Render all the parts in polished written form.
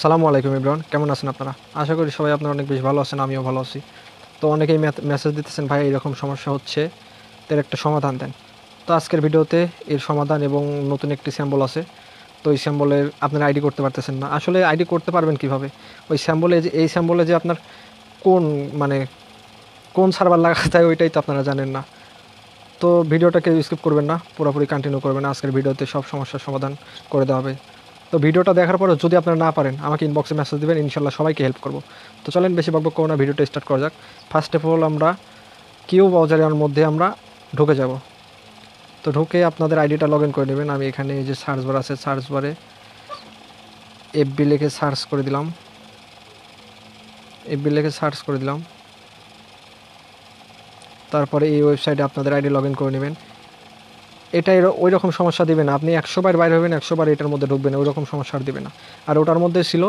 সালামু আলাইকুম ইব্রান, কেমন আছেন আপনারা? আশা করি সবাই আপনারা অনেক বেশি ভালো আছেন, আমিও ভালো আছি। তো অনেকেই মেসেজ দিতেছেন, ভাই এরকম সমস্যা হচ্ছে, এর একটা সমাধান দেন। তো আজকের ভিডিওতে এর সমাধান এবং নতুন একটি স্যাম্বল আছে। তো এই স্যাম্বলের আপনারা আইডি করতে পারতেছেন না। আসলে আইডি করতে পারবেন কিভাবে? ওই স্যাম্বলে যে এই স্যাম্বলে যে আপনার কোন মানে কোন সার্ভার লাগাতে হয় ওইটাই তো আপনারা জানেন না। তো ভিডিওটা কেউ স্কিপ করবেন না, পুরোপুরি কন্টিনিউ করবেন। আজকের ভিডিওতে সব সমস্যার সমাধান করে দেওয়া হবে। তো ভিডিওটা দেখার পরে যদি আপনারা না পারেন আমাকে ইনবক্সে মেসেজ দেবেন, ইনশাল্লাহ সবাইকে হেল্প করব। তো চলেন বেশি বকবক করব না, ভিডিওটা স্টার্ট করা যাক। ফার্স্ট অফ অল আমরা কিউ ব্রাউজারের মধ্যে আমরা ঢুকে যাব। তো ঢুকে আপনাদের আইডিটা লগ ইন করে নেবেন। আমি এখানে যে সার্চ বার আছে, সার্চ বারে এফবি লিখে সার্চ করে দিলাম। এফবি লিখে সার্চ করে দিলাম। তারপরে এই ওয়েবসাইটে আপনাদের আইডি লগ ইন করে নেবেন। এটাই ওই রকম সমস্যা দিবে না, আপনি 100 বার বাইরে হবেন, 100 বার এটার মধ্যে ঢুকবেন, ওই রকম সমস্যা আর দিবে না। আর ওটার মধ্যে ছিল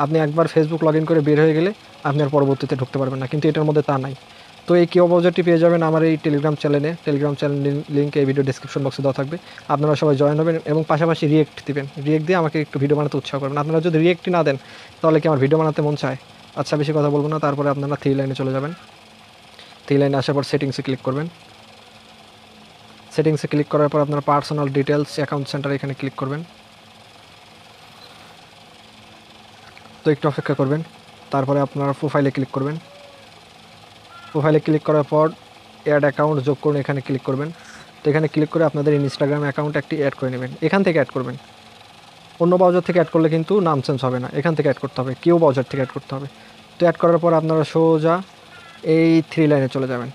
আপনি একবার ফেসবুক লগ ইন করে বের হয়ে গেলে আপনি আর পরবর্তীতে ঢুকতে পারবেন না, কিন্তু এটার মধ্যে তা নাই। তো এই কিউ ব্রাউজারটি পেয়ে যাবেন আমার এই টেলিগ্রাম চ্যানেলে। টেলিগ্রাম চ্যানেল লিঙ্ক এই ভিডিও ডিসক্রিপশন বক্সে দেওয়া থাকবে। আপনারা সবাই জয়েন হবেন এবং পাশাপাশি রিয়েক্ট দিবেন। রিয়েক্ট দিয়ে আমাকে একটু ভিডিও বানাতে উৎসাহ করবেন। আপনারা যদি রিয়েক্টই না দেন তাহলে কি আমার ভিডিও বানাতে মন চায়? আচ্ছা, বেশি কথা বলবো না। তারপরে আপনারা থ্রি লাইনে চলে যাবেন। থ্রি লাইনে আসার পর সেটিংসে ক্লিক করবেন। সেটিংসে ক্লিক করার পর আপনার পার্সোনাল ডিটেলস অ্যাকাউন্ট সেন্টার এখানে ক্লিক করবেন। তো একটু অপেক্ষা করবেন। তারপরে আপনারা প্রোফাইলে ক্লিক করবেন। প্রোফাইলে ক্লিক করার পর অ্যাড অ্যাকাউন্ট যোগ করুন, এখানে ক্লিক করবেন। তো এখানে ক্লিক করে আপনাদের ইনস্টাগ্রাম অ্যাকাউন্ট একটি অ্যাড করে নেবেন। এখান থেকে অ্যাড করবেন, অন্য ব্রাউজার থেকে অ্যাড করলে কিন্তু নাম চেঞ্জ হবে না, এখান থেকে অ্যাড করতে হবে, কিউ ব্রাউজার থেকে অ্যাড করতে হবে। তো অ্যাড করার পর আপনারা সোজা এই থ্রি লাইনে চলে যাবেন।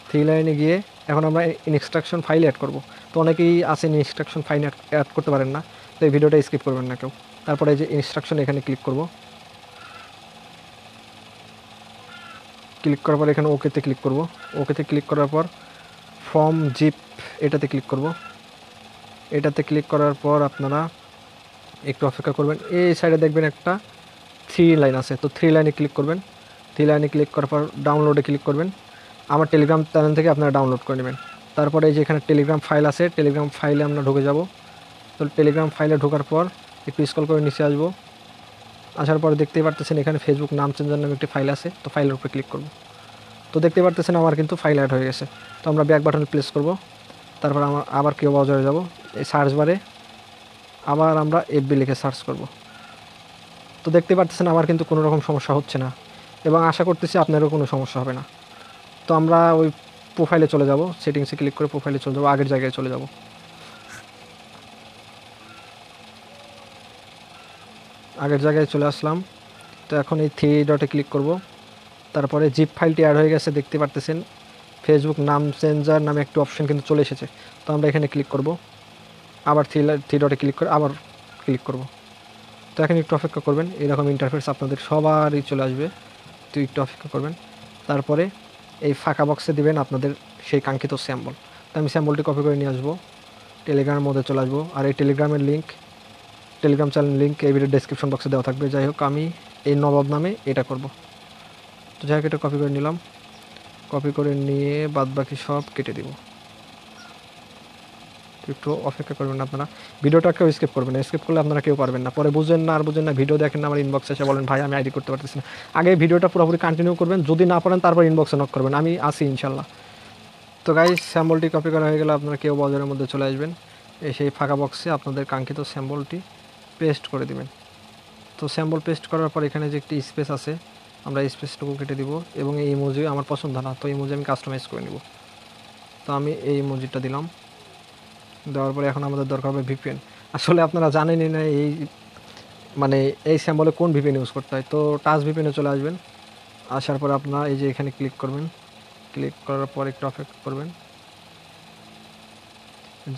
থ্রি লাইনে গিয়ে এখন আমরা ইনস্ট্রাকশন ফাইল অ্যাড করব। তো অনেকেই আছেন ইনস্ট্রাকশন ফাইল অ্যাড করতে পারেন না, তো এই ভিডিওটা স্কিপ করবেন না কেউ। তারপরে এই যে ইনস্ট্রাকশন এখানে ক্লিক করব। ক্লিক করার পর এখানে ওকেতে ক্লিক করব। ওকেতে ক্লিক করার পর ফর্ম জিপ এটাতে ক্লিক করব। এটাতে ক্লিক করার পর আপনারা একটু অপেক্ষা করবেন। এই সাইডে দেখবেন একটা থ্রি লাইন আছে, তো থ্রি লাইনে ক্লিক করবেন। থ্রি লাইনে ক্লিক করার পর ডাউনলোডে ক্লিক করবেন। আমার টেলিগ্রাম চ্যানেল থেকে আপনারা ডাউনলোড করে নেবেন। তারপরে এই যে এখানে টেলিগ্রাম ফাইল আছে, টেলিগ্রাম ফাইলে আমরা ঢুকে যাব। তো টেলিগ্রাম ফাইলে ঢোকার পর একটু স্ক্রল করে নিচে আসবো। আসার পর দেখতেই পারতেছেন এখানে ফেসবুক নাম চেঞ্জার নামে একটি ফাইল আছে, তো ফাইলের উপরে ক্লিক করব। তো দেখতে পারতেছেন আমার কিন্তু ফাইল অ্যাড হয়ে গেছে। তো আমরা ব্যাক বাটন প্রেস করব। তারপর আমরা আবার কিউ ব্রাউজারে যাব। এই সার্চ বারে আবার আমরা এফবি লিখে সার্চ করব। তো দেখতে পারতেছেন আমার কিন্তু কোনো রকম সমস্যা হচ্ছে না, এবং আশা করতেছি আপনারও কোনো সমস্যা হবে না। তো আমরা ওই প্রোফাইলে চলে যাব, সেটিংসে ক্লিক করে প্রোফাইলে চলে যাব, আগের জায়গায় চলে যাব। আগের জায়গায় চলে আসলাম। তো এখন এই থ্রি ডটে ক্লিক করব। তারপরে জিপ ফাইলটি অ্যাড হয়ে গেছে, দেখতে পারতেছেন ফেসবুক নাম চেঞ্জার নামে একটি অপশন কিন্তু চলে এসেছে। তো আমরা এখানে ক্লিক করব, আবার থ্রি ডটে ক্লিক করে আবার ক্লিক করব। তো এখন একটু অপেক্ষা করবেন, এরকম ইন্টারফেস আপনাদের সবারই চলে আসবে। তো একটু অপেক্ষা করবেন। তারপরে এই ফাঁকা বক্সে দিবেন আপনাদের সেই কাঙ্ক্ষিত স্যাম্বল। তো আমি স্যাম্বলটি কপি করে নিয়ে আসবো, টেলিগ্রামের মধ্যে চলে আসবো। আর এই টেলিগ্রামের লিঙ্ক, টেলিগ্রাম চ্যানেল লিঙ্ক এই ভিডিও ডেসক্রিপশন বক্সে দেওয়া থাকবে। যাই হোক, আমি এই নবাব নামে এটা করব। তো যাই হোক, এটা কপি করে নিলাম। কপি করে নিয়ে বাদ বাকি সব কেটে দিব। একটু অপেক্ষা করবেন আপনারা, ভিডিওটা কেউ স্কিপ করবেন না, স্কিপ করলে আপনারা কেউ পারবেন না। পরে বুঝেন না আর বুঝেন না, ভিডিও দেখেন না, আমার ইনবক্সে এসে বলেন ভাই আমি আইডি করতে পারতেছি না। আগে ভিডিওটা পুরোপুরি কন্টিনিউ করবেন, যদি না পারেন তারপর ইনবক্সে নক করবেন, আমি আসি ইনশাল্লাহ। তো গাইস, স্যাম্বলটি কপি করা হয়ে গেলে আপনারা কেউ বাজারের মধ্যে চলে আসবেন। এই সেই ফাঁকা বক্সে আপনাদের কাঙ্ক্ষিত স্যাম্বলটি পেস্ট করে দিবেন। তো স্যাম্বল পেস্ট করার পর এখানে যে একটি স্পেস আছে, আমরা স্পেসটুকু কেটে দিব, এবং এই ইমোজি আমার পছন্দ না, তো ইমোজি আমি কাস্টমাইজ করে নিব। তো আমি এই ইমোজিটা দিলাম। দেওয়ার পরে এখন আমাদের দরকার হবে ভিপিএন। আসলে আপনারা জানেনই না এই মানে এই স্যাম্বলে কোন ভিপিএন ইউজ করতে হয়। তো টাচ ভিপিএনে চলে আসবেন। আসার পর আপনারা এই যে এখানে ক্লিক করবেন। ক্লিক করার পর একটু অপেক্ষা করবেন।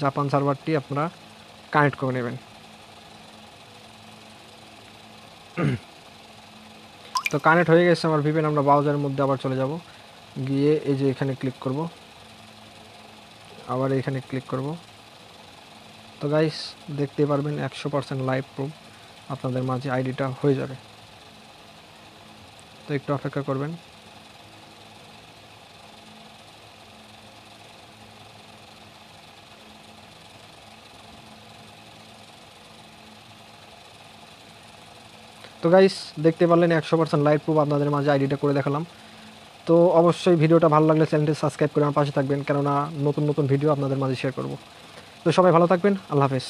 জাপান সার্ভারটি আপনারা কানেক্ট করে নেবেন। তো কানেক্ট হয়ে গেছে আমার ভিপিএন। আমরা ব্রাউজারের মধ্যে আবার চলে যাব, গিয়ে এই যে এখানে ক্লিক করব, আবার এখানে ক্লিক করব। তো গাইস, দেখতে পারবেন 100% লাইভ প্রুফ আপনাদের মাঝে আইডিটা হয়ে যাবে। তো একটু অপেক্ষা করবেন। তো তো গাইস দেখতে পারলেন 100% লাইট প্রুফ আপনাদের মাঝে আইডিটা করে দেখালাম। তো অবশ্যই ভিডিওটা ভালো লাগলে চ্যানেলটি সাবস্ক্রাইব করে আমার পাশে থাকবেন, কেননা নতুন নতুন ভিডিও আপনাদের মাঝে শেয়ার করব। তো সবাই ভালো থাকবেন, আল্লাহ হাফেজ।